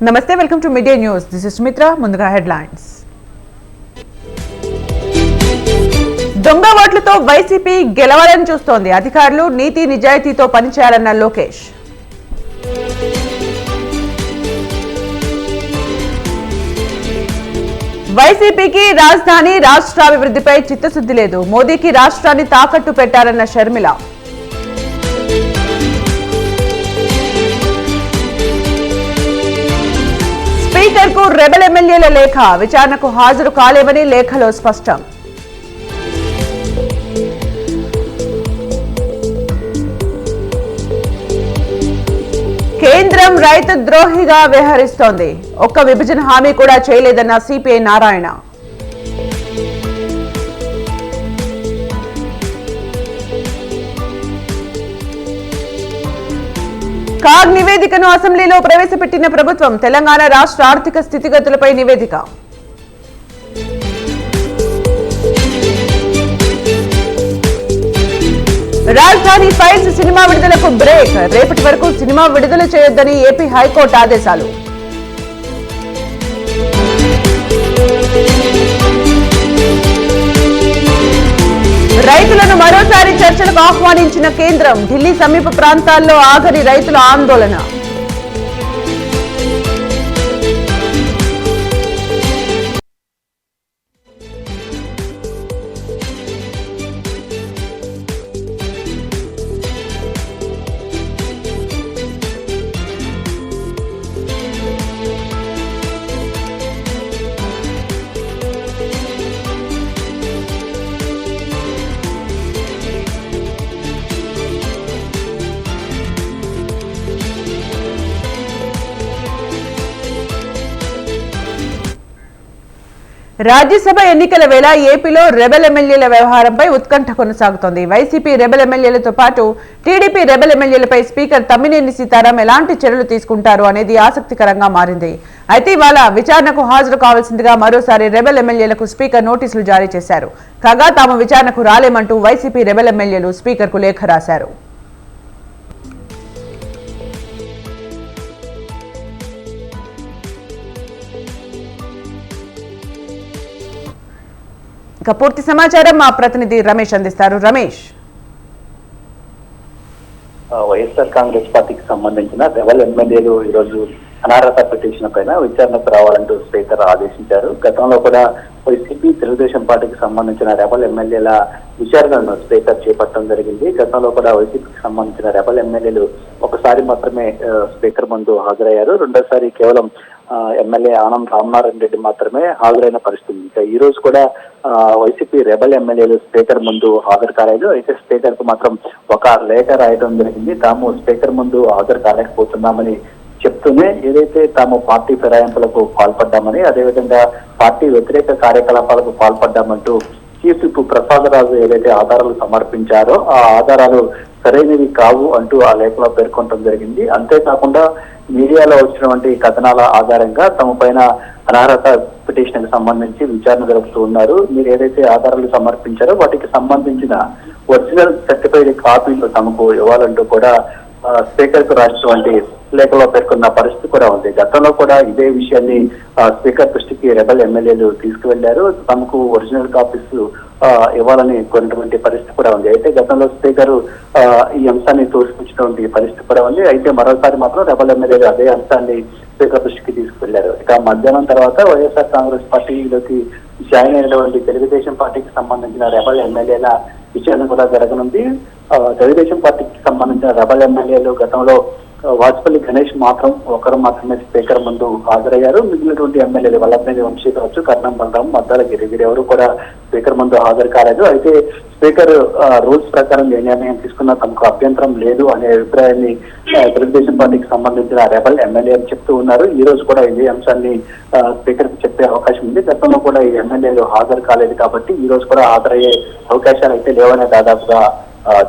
నమస్తే, welcome to media news. This is Sumitra. ముందుగా headlines. దొంగ ఓట్లతో వైసీపీ గెలవాలని చూస్తోంది. అధికారులు నీతి నిజాయితీతో పనిచేయాలన్న లోకేష్. వైసీపీకి రాజధాని రాష్ట్రాభివృద్ధిపై చిత్తశుద్ధి లేదు. మోదీకి రాష్ట్రాన్ని తాకట్టు పెట్టారన్న షర్మిల. స్పీకర్ కు రెబెల్ ఎమ్మెల్యేల లేఖ. విచారణకు హాజరు కాలేవని లేఖలో స్పష్టం. కేంద్రం రైతు ద్రోహిగా వ్యవహరిస్తోంది. ఒక్క విభజన హామీ కూడా చేయలేదన్న సిపిఐ నారాయణ. కాగ్ నివేదికను అసెంబ్లీలో ప్రవేశపెట్టిన ప్రభుత్వం. తెలంగాణ రాష్ట్ర ఆర్థిక స్థితిగతులపై నివేదిక. రాజధాని ఫైల్స్ సినిమా విడుదలకు బ్రేక్. రేపటి వరకు సినిమా విడుదల చేయొద్దని ఏపీ హైకోర్టు ఆదేశాలు. రైతులను మరోసారి చర్చలకు ఆహ్వానించిన కేంద్రం. ఢిల్లీ సమీప ప్రాంతాల్లో ఆఖరి రైతుల ఆందోళన. రాజ్యసభ ఎన్నికల వేళ ఏపీలో రెబెల్ ఎమ్మెల్యేల వ్యవహారంపై ఉత్కంఠ కొనసాగుతోంది. వైసీపీ రెబెల్ ఎమ్మెల్యేలతో పాటు టీడీపీ రెబెల్ ఎమ్మెల్యేలపై స్పీకర్ తమ్మినేని సీతారాం ఎలాంటి చర్యలు తీసుకుంటారు అనేది ఆసక్తికరంగా మారింది. అయితే ఇవాళ విచారణకు హాజరు కావాల్సిందిగా మరోసారి రెబెల్ ఎమ్మెల్యేలకు స్పీకర్ నోటీసులు జారీ చేశారు. కాగా తాము విచారణకు రాలేమంటూ వైసీపీ రెబెల్ ఎమ్మెల్యేలు స్పీకర్కు లేఖ రాశారు. ఇక పూర్తి సమాచారం మా ప్రతినిధి రమేష్ అందిస్తారు. రమేష్, వైఎస్ఆర్ కాంగ్రెస్ పార్టీకి సంబంధించిన రెబెల్ ఎమ్మెల్యేలు ఈరోజు అనర్హత పిటిషన్ పైన విచారణకు రావాలంటూ స్పీకర్ ఆదేశించారు. గతంలో కూడా వైసీపీ తెలుగుదేశం పార్టీకి సంబంధించిన రెబెల్ ఎమ్మెల్యేల విచారణను స్పీకర్ చేపట్టడం జరిగింది. గతంలో కూడా వైసీపీకి సంబంధించిన రెబెల్ ఎమ్మెల్యేలు ఒకసారి మాత్రమే స్పీకర్ ముందు హాజరయ్యారు. రెండోసారి కేవలం ఎమ్మెల్యే ఆనం రామనారాయణ రెడ్డి మాత్రమే హాజరైన పరిస్థితి. ఇంకా ఈ రోజు కూడా వైసీపీ రెబెల్ ఎమ్మెల్యేలు స్పీకర్ ముందు హాజరు కాలేదు. అయితే స్పీకర్ కు మాత్రం ఒక లేఖ రాయడం జరిగింది. తాము స్పీకర్ ముందు హాజరు కాలేకపోతున్నామని చెప్తూనే ఏదైతే తాము పార్టీ ఫిరాయింపులకు పాల్పడ్డామని, అదేవిధంగా పార్టీ వ్యతిరేక కార్యకలాపాలకు పాల్పడ్డామంటూ చీఫ్ విప్ ప్రసాదరాజు ఏదైతే ఆధారాలు సమర్పించారో ఆ ఆధారాలు సరైనవి కావు అంటూ ఆ లేఖలో పేర్కొనడం జరిగింది. అంతేకాకుండా మీడియాలో వచ్చినటువంటి కథనాల ఆధారంగా తమ పైన అనర్హత పిటిషన్ కి సంబంధించి విచారణ జరుపుతూ ఉన్నారు. మీరు ఏదైతే ఆధారాలు సమర్పించారో వాటికి సంబంధించిన ఒరిజినల్ సర్టిఫైడ్ కాపీలు తమకు ఇవ్వాలంటూ కూడా స్పీకర్ కు రాసినటువంటి లేఖలో పేర్కొన్న పరిస్థితి కూడా ఉంది. గతంలో కూడా ఇదే విషయాన్ని స్పీకర్ దృష్టికి రెబెల్ ఎమ్మెల్యేలు తీసుకువెళ్లారు. తమకు ఒరిజినల్ కాపీస్ ఇవ్వాలని కోరినటువంటి పరిస్థితి కూడా ఉంది. అయితే గతంలో స్పీకర్ ఈ అంశాన్ని తోసిపుచ్చినటువంటి పరిస్థితి కూడా ఉంది. అయితే మరోసారి మాత్రం రెబెల్ ఎమ్మెల్యేలు అదే అంశాన్ని స్పీకర్ దృష్టికి తీసుకువెళ్లారు. ఇక మధ్యాహ్నం తర్వాత వైఎస్ఆర్ కాంగ్రెస్ పార్టీలోకి జాయిన్ అయినటువంటి తెలుగుదేశం పార్టీకి సంబంధించిన రెబెల్ ఎమ్మెల్యేల విచారణ కూడా జరగనుంది. తెలుగుదేశం పార్టీకి సంబంధించిన రెబెల్ ఎమ్మెల్యేలు గతంలో వాజ్పల్లి గణేష్ మాత్రం ఒకరు మాత్రమే స్పీకర్ ముందు హాజరయ్యారు. మిగిలినటువంటి ఎమ్మెల్యేలు వల్లభనేని వంశీ కావచ్చు, కర్ణం బలరాం, మద్దాల గిరి వీరెవరు కూడా స్పీకర్ ముందు హాజరు కాలేదు. అయితే స్పీకర్ రూల్స్ ప్రకారం ఏ నిర్ణయం తీసుకున్నా తమకు అభ్యంతరం లేదు అనే అభిప్రాయాన్ని తెలుగుదేశం పార్టీకి సంబంధించిన రెబెల్ ఎమ్మెల్యేలు చెప్తూ ఉన్నారు. ఈ రోజు కూడా ఇదే అంశాన్ని స్పీకర్ కి చెప్పే అవకాశం ఉంది. గతంలో కూడా ఈ ఎమ్మెల్యేలు హాజరు కాలేదు కాబట్టి ఈ రోజు కూడా హాజరయ్యే అవకాశాలు అయితే లేవనే దాదాపుగా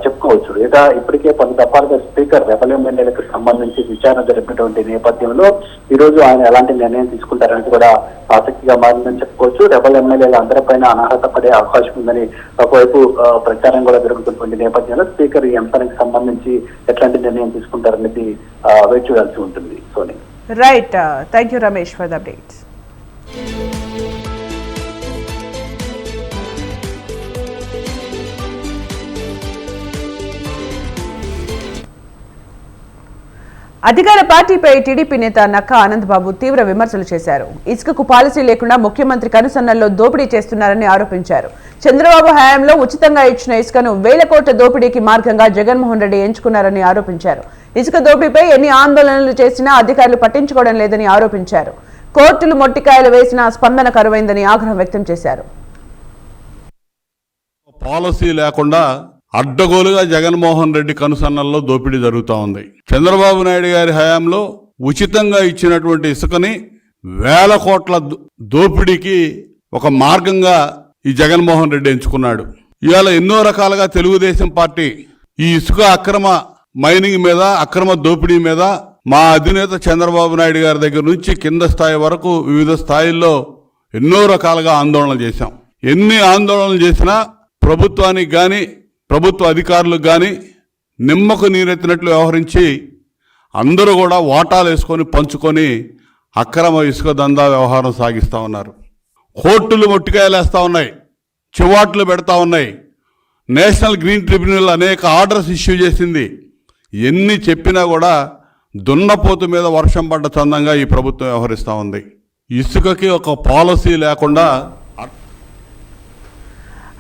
చెప్పుకోవచ్చు. ఇక ఇప్పటికే పలు దఫాలుగా స్పీకర్ రెబెల్ ఎమ్మెల్యేలకు సంబంధించి విచారణ జరిపినటువంటి నేపథ్యంలో ఈ రోజు ఆయన ఎలాంటి నిర్ణయం తీసుకుంటారనేది కూడా ఆసక్తిగా మారిందని చెప్పుకోవచ్చు. రెబెల్ ఎమ్మెల్యేలు అందరిపైన అనర్హత పడే అవకాశం ఉందని ఒకవైపు ప్రచారం కూడా జరుగుతున్నటువంటి నేపథ్యంలో స్పీకర్ ఈ అంశానికి సంబంధించి ఎట్లాంటి నిర్ణయం తీసుకుంటారనేది వేచి చూడాల్సి ఉంటుంది. Soni. Right. Thank you, Ramesh, for the updates. అధికార పార్టీపై టీడీపీ నేత నక్కా ఆనందబాబు తీవ్ర విమర్శలు చేశారు. ఇసుకకు పాలసీ లేకుండా ముఖ్యమంత్రి కనుసన్నల్లో దోపిడీ చేస్తున్నారని ఆరోపించారు. చంద్రబాబు హయాంలో ఉచితంగా ఇచ్చిన ఇసుకను వేల కోట్ల దోపిడీకి మార్గంగా జగన్మోహన్ రెడ్డి ఎంచుకున్నారని ఆరోపించారు. ఇసుక దోపిడీపై ఎన్ని ఆందోళనలు చేసినా అధికారులు పట్టించుకోవడం లేదని ఆరోపించారు. కోర్టులు మొట్టికాయలు వేసినా స్పందన కరువైందని ఆగ్రహం వ్యక్తం చేశారు. పాలసీ లేకుండా అడ్డగోలుగా జగన్మోహన్ రెడ్డి కనుసన్నల్లో దోపిడీ జరుగుతూ ఉంది. చంద్రబాబు నాయుడు గారి హయాంలో ఉచితంగా ఇచ్చినటువంటి ఇసుకని వేల కోట్ల దోపిడీకి ఒక మార్గంగా ఈ జగన్మోహన్ రెడ్డి ఎంచుకున్నాడు. ఇవాళ ఎన్నో రకాలుగా తెలుగుదేశం పార్టీ ఈ ఇసుక అక్రమ మైనింగ్ మీద, అక్రమ దోపిడీ మీద మా అధినేత చంద్రబాబు నాయుడు గారి దగ్గర నుంచి కింద స్థాయి వరకు వివిధ స్థాయిల్లో ఎన్నో రకాలుగా ఆందోళనలు చేశాం. ఎన్ని ఆందోళనలు చేసినా ప్రభుత్వానికి కానీ ప్రభుత్వ అధికారులకు కానీ నిమ్మకు నీరెత్తినట్లు వ్యవహరించి అందరూ కూడా వాటాలు వేసుకొని పంచుకొని అక్రమ ఇసుక దందా వ్యవహారం సాగిస్తూ ఉన్నారు. కోర్టులు మొట్టికాయలేస్తూ ఉన్నాయి, చివాట్లు పెడతా ఉన్నాయి. నేషనల్ గ్రీన్ ట్రిబ్యునల్ అనేక ఆర్డర్స్ ఇష్యూ చేసింది. ఎన్ని చెప్పినా కూడా దున్నపోతు మీద వర్షం పడ్డ చందంగా ఈ ప్రభుత్వం వ్యవహరిస్తూ ఉంది. ఇసుకకి ఒక పాలసీ లేకుండా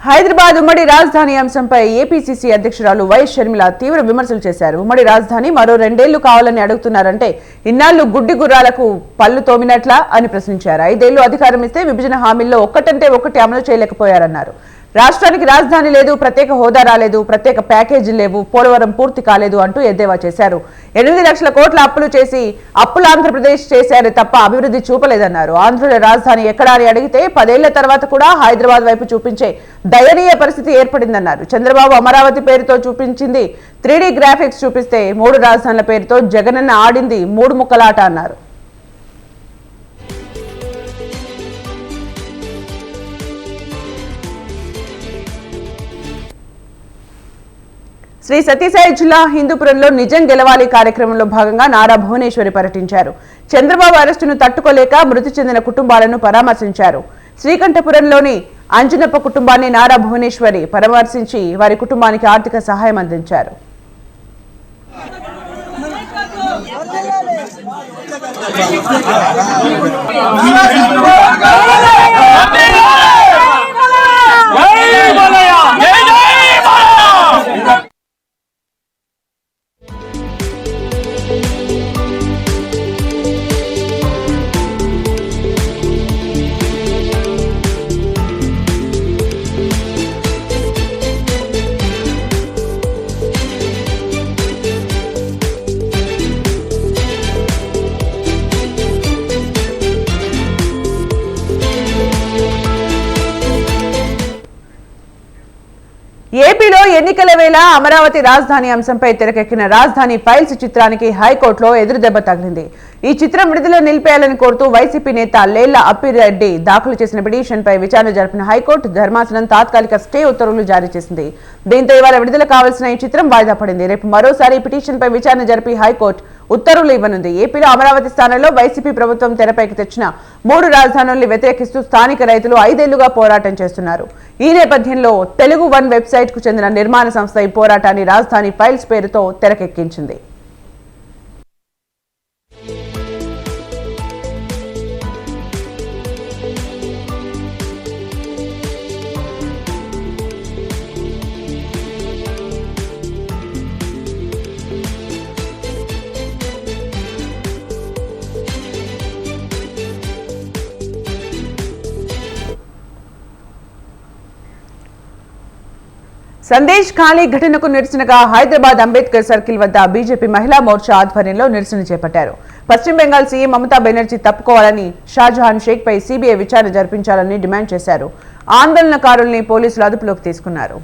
హైదరాబాద్ ఉమ్మడి రాజధాని అంశంపై ఏపీసీసీ అధ్యక్షురాలు వైఎస్ షర్మిల తీవ్ర విమర్శలు చేశారు. ఉమ్మడి రాజధాని మరో 2 ఏళ్లు కావాలని అడుగుతున్నారంటే ఇన్నాళ్లు గుడ్డి గుర్రాలకు పళ్ళు తోమినట్లా అని ప్రశ్నించారు. 5 ఏళ్లు అధికారం ఇస్తే విభజన హామీల్లో ఒక్కటంటే ఒక్కటి అమలు చేయలేకపోయారన్నారు. రాష్ట్రానికి రాజధాని లేదు, ప్రత్యేక హోదా రాలేదు, ప్రత్యేక ప్యాకేజీలు లేవు, పోలవరం పూర్తి కాలేదు అంటూ ఎద్దేవా చేశారు. 8 లక్షల కోట్ల అప్పులు చేసి అప్పుల ఆంధ్రప్రదేశ్ చేశారు తప్ప అభివృద్ధి చూపలేదన్నారు. ఆంధ్రుల రాజధాని ఎక్కడా అని అడిగితే 10 ఏళ్ల తర్వాత కూడా హైదరాబాద్ వైపు చూపించే దయనీయ పరిస్థితి ఏర్పడిందన్నారు. చంద్రబాబు అమరావతి పేరుతో చూపించింది 3D గ్రాఫిక్స్ చూపిస్తే 3 రాజధానుల పేరుతో జగనన్న ఆడింది 3 ముక్కలాట అన్నారు. శ్రీ సత్యసాయి జిల్లా హిందూపురంలో నిజం గెలవాలి కార్యక్రమంలో భాగంగా నారా భువనేశ్వరి పర్యటించారు. చంద్రబాబు అరెస్టును తట్టుకోలేక మృతి చెందిన కుటుంబాలను పరామర్శించారు. శ్రీకంఠపురంలోని అంజనప్ప కుటుంబాన్ని నారా భువనేశ్వరి పరామర్శించి వారి కుటుంబానికి ఆర్థిక సహాయం అందించారు. ఏపీలో ఎన్నికల వేళ అమరావతి రాజధాని అంశంపై తెరకెక్కిన రాజధాని ఫైల్స్ చిత్రానికి హైకోర్టులో ఎదురుదెబ్బ తగిలింది. ఈ చిత్రం విడుదల నిలిపేయాలని కోరుతూ వైసీపీ నేత లేళ్ల అప్పిరెడ్డి దాఖలు చేసిన పిటిషన్పై విచారణ జరిపిన హైకోర్టు ధర్మాసనం తాత్కాలిక స్టే ఉత్తర్వులు జారీ చేసింది. దీంతో ఇవాళ విడుదల కావాల్సిన ఈ చిత్రం వాయిదా పడింది. రేపు మరోసారి పిటిషన్పై విచారణ జరిపి హైకోర్టు ఉత్తర్వులు ఇవ్వనుంది. ఏపీలో అమరావతి స్థానంలో వైసీపీ ప్రభుత్వం తెరపైకి తెచ్చిన 3 రాజధానుల్ని వ్యతిరేకిస్తూ స్థానిక రైతులు 5 ఏళ్లుగా పోరాటం చేస్తున్నారు. ఈ నేపథ్యంలో తెలుగు వన్ వెబ్సైట్ కు చెందిన నిర్మాణ సంస్థ ఈ పోరాటాన్ని రాజధాని ఫైల్స్ పేరుతో తెరకెక్కించింది. సందేశ్ ఖాళీ ఘటనకు నిరసనగా హైదరాబాద్ అంబేద్కర్ సర్కిల్ వద్ద బీజేపీ మహిళా మోర్చా ఆధ్వర్యంలో నిరసన చేపట్టారు. పశ్చిమ బెంగాల్ సీఎం మమతా బెనర్జీ తప్పుకోవాలని, షాజహాన్ షేక్ పై సీబీఐ విచారణ జరిపించాలని డిమాండ్ చేశారు. ఆందోళనకారుల్ని పోలీసులు అదుపులోకి తీసుకున్నారు.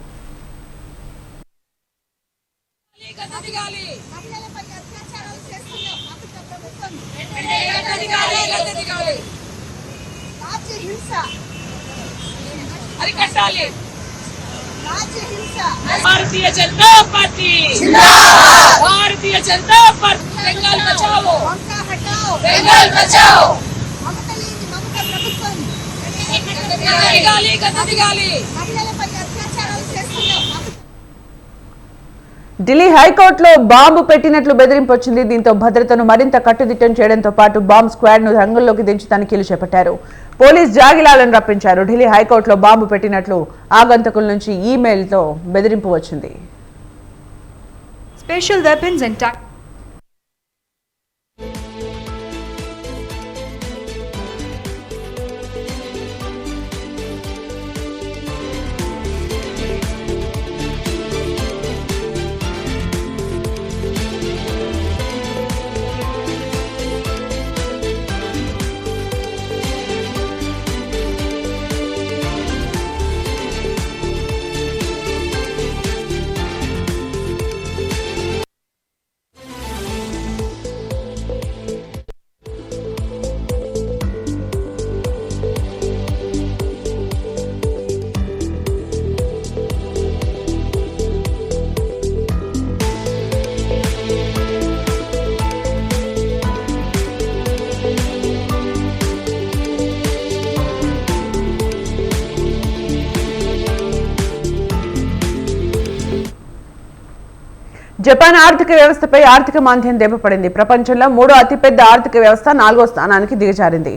भारतीय जनता पार्टी, भारतीय जनता पार्टी, बंगाल बचाओ, बंगाल हटाओ, ఢిల్లీ హైకోర్టులో బాంబు పెట్టినట్లు బెదిరింపు వచ్చింది. దీంతో భద్రతను మరింత కట్టుదిట్టం చేయడంతో పాటు బాంబ్ స్క్వాడ్ ను రంగంలోకి దించి తనిఖీలు చేపట్టారు. పోలీస్ జాగిలాలను రప్పించారు. ఢిల్లీ హైకోర్టులో బాంబు పెట్టినట్లు ఆగంతకుల నుంచి ఈమెయిల్తో బెదిరింపు వచ్చింది. Special weapons and జపాన్ ఆర్థిక వ్యవస్థపై ఆర్థిక మాంద్యం దెబ్బపడింది. ప్రపంచంలో మూడో అతిపెద్ద ఆర్థిక వ్యవస్థ 4వ స్థానానికి దిగజారింది.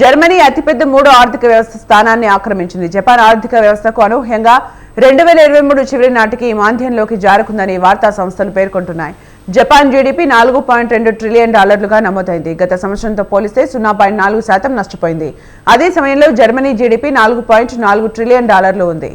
జర్మనీ అతిపెద్ద మూడో ఆర్థిక వ్యవస్థ స్థానాన్ని ఆక్రమించింది. జపాన్ ఆర్థిక వ్యవస్థకు అనూహ్యంగా 2023 చివరి నాటికి ఈ మాంద్యంలోకి జారుకుందని వార్తా సంస్థలు పేర్కొంటున్నాయి. జపాన్ జీడీపీ $4.2 ట్రిలియన్ నమోదైంది. గత సంవత్సరంతో పోలిస్తే 0.4% నష్టపోయింది. అదే సమయంలో జర్మనీ జీడీపీ $4.4 ట్రిలియన్ ఉంది.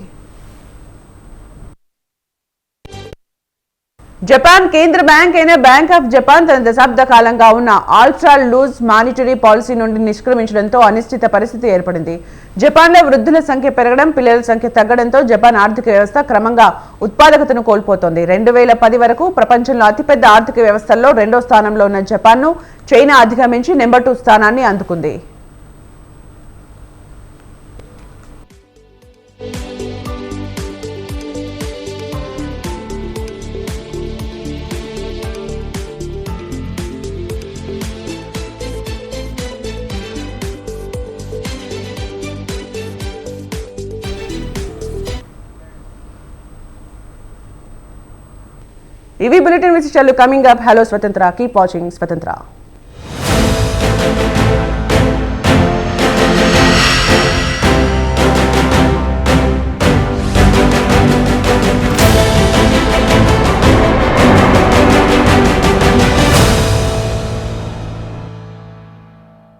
జపాన్ కేంద్ర బ్యాంక్ అయిన బ్యాంక్ ఆఫ్ జపాన్ తన దశాబ్ద కాలంగా ఉన్న అల్ట్రా లూజ్ మానిటరీ పాలసీ నుండి నిష్క్రమించడంతో అనిశ్చిత పరిస్థితి ఏర్పడింది. జపాన్లో వృద్ధుల సంఖ్య పెరగడం, పిల్లల సంఖ్య తగ్గడంతో జపాన్ ఆర్థిక వ్యవస్థ క్రమంగా ఉత్పాదకతను కోల్పోతోంది. 2010 వరకు ప్రపంచంలో అతిపెద్ద ఆర్థిక వ్యవస్థల్లో 2వ స్థానంలో ఉన్న జపాన్ను చైనా అధిగమించి నెంబర్ 2 స్థానాన్ని అందుకుంది. ఇవి బులెటిన్ విశేషాలు. Coming up. హలో స్వతంత్ర. కీప్ వాచింగ్ స్వతంత్ర.